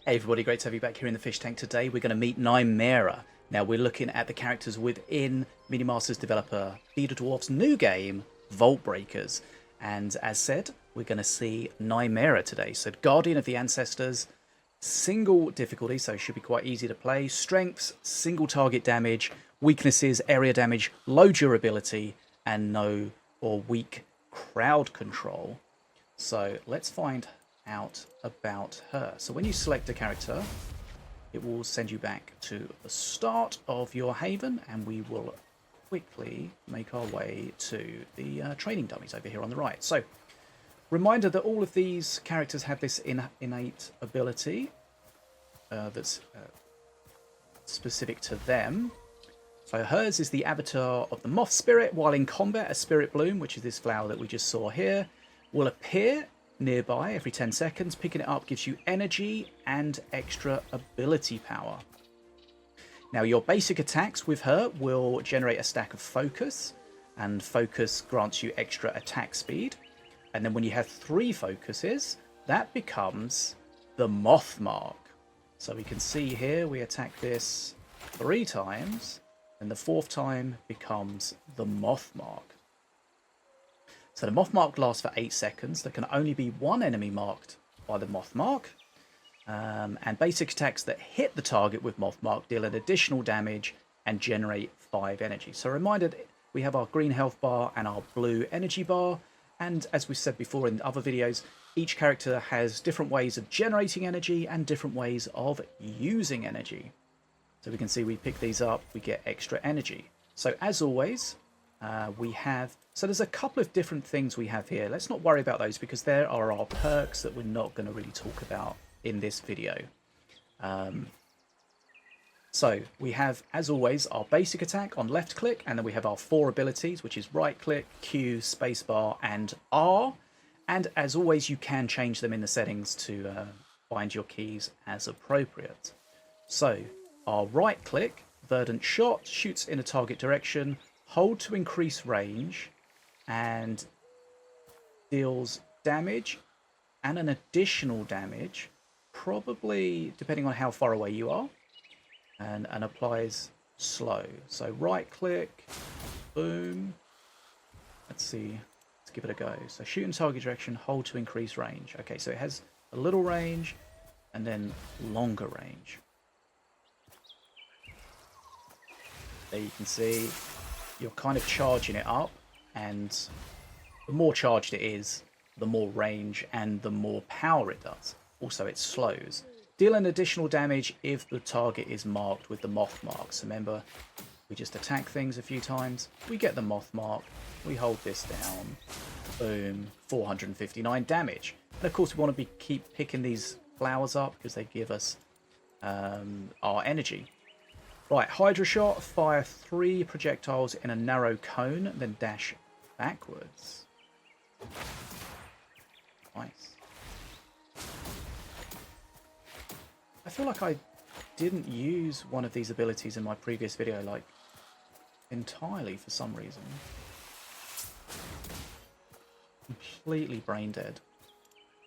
Hey everybody, great to have you back here in the fish tank. Today we're going to meet Nymera. Now we're looking at the characters within Minion Masters developer Feeder Dwarf's new game, Vaultbreakers. And as said, we're going to see Nymera today. So Guardian of the Ancestors, single difficulty, so should be quite easy to play. Strengths, single target damage, weaknesses, area damage, low durability, and no or weak crowd control. So let's find out about her. So when you select a character, it will send you back to the start of your haven, and we will quickly make our way to the training dummies over here on the right. So reminder that all of these characters have this innate ability that's specific to them. So hers is the avatar of the moth spirit. While in combat, a spirit bloom, which is this flower that we just saw here, will appear nearby every 10 seconds. Picking it up gives you energy and extra ability power. Now your basic attacks with her will generate a stack of focus, and focus grants you extra attack speed. And then when you have 3 focuses, that becomes the moth mark. So we can see here we attack this 3 times, and the 4th time becomes the moth mark. So the moth mark lasts for 8 seconds. There can only be 1 enemy marked by the moth mark. And basic attacks that hit the target with moth mark deal an additional damage and generate 5 energy. So reminder, we have our green health bar and our blue energy bar. And as we said before in other videos, each character has different ways of generating energy and different ways of using energy. So we can see we pick these up, we get extra energy. So as always, so there's a couple of different things we have here. Let's not worry about those because there are our perks that we're not going to really talk about in this video. So we have, as always, our basic attack on left click, and then we have our 4 abilities, which is right click, Q, spacebar, and R. And as always, you can change them in the settings to find your keys as appropriate. So our right click, verdant shot, shoots in a target direction, hold to increase range, and deals damage and an additional damage, probably depending on how far away you are, and applies slow. So right click, boom. Let's see, let's give it a go. So shoot in target direction, hold to increase range. Okay, so it has a little range and then longer range. There you can see you're kind of charging it up, and the more charged it is, the more range and the more power it does. Also, it slows. Deal an additional damage if the target is marked with the moth mark. So remember, we just attack things a few times, we get the moth mark, we hold this down, boom, 459 damage. And of course, we want to keep picking these flowers up because they give us our energy. Right, Hydra Shot, fire 3 projectiles in a narrow cone, then dash backwards. Nice. I feel like I didn't use one of these abilities in my previous video, like, entirely for some reason. Completely brain dead.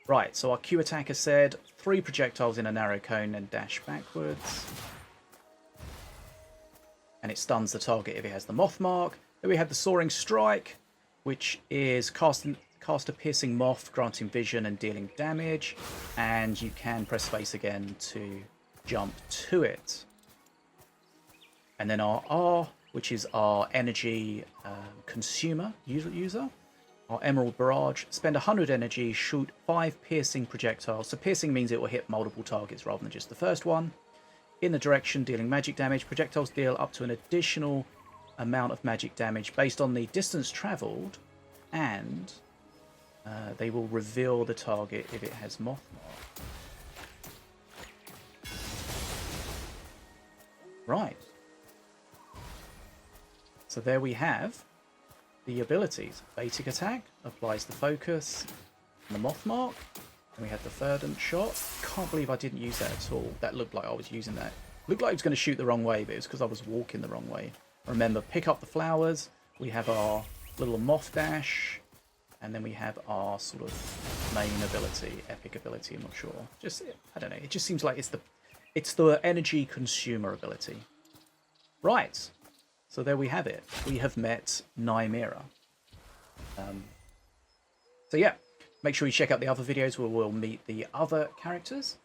Right, so our Q attacker said 3 projectiles in a narrow cone and dash backwards. And it stuns the target if it has the moth mark. Then we have the soaring strike, which is cast a piercing moth, granting vision and dealing damage. And you can press space again to jump to it. And then our R, which is our energy consumer user. Our Emerald Barrage, spend 100 energy, shoot 5 piercing projectiles. So piercing means it will hit multiple targets rather than just the first one. In the direction, dealing magic damage. Projectiles deal up to an additional amount of magic damage based on the distance travelled, and they will reveal the target if it has moth mark. Right. So there we have the abilities. Basic attack applies the focus and the moth mark. And we had the verdant shot. Can't believe I didn't use that at all. That looked like I was using that. Looked like it was going to shoot the wrong way, but it was because I was walking the wrong way. Remember, pick up the flowers. We have our little moth dash. And then we have our sort of main ability, epic ability, I'm not sure. Just, I don't know, it just seems like it's the energy consumer ability. Right, so there we have it. We have met Nymera. So yeah, make sure you check out the other videos where we'll meet the other characters.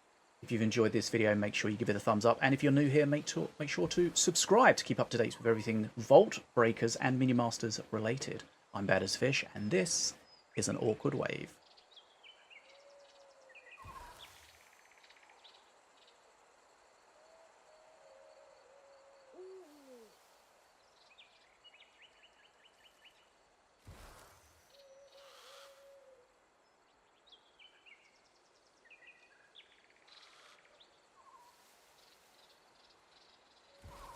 If you've enjoyed this video, make sure you give it a thumbs up. And if you're new here, make sure to subscribe to keep up to date with everything Vaultbreakers and Minion Masters related. I'm Bad as Fish, and this is an Awkward Wave.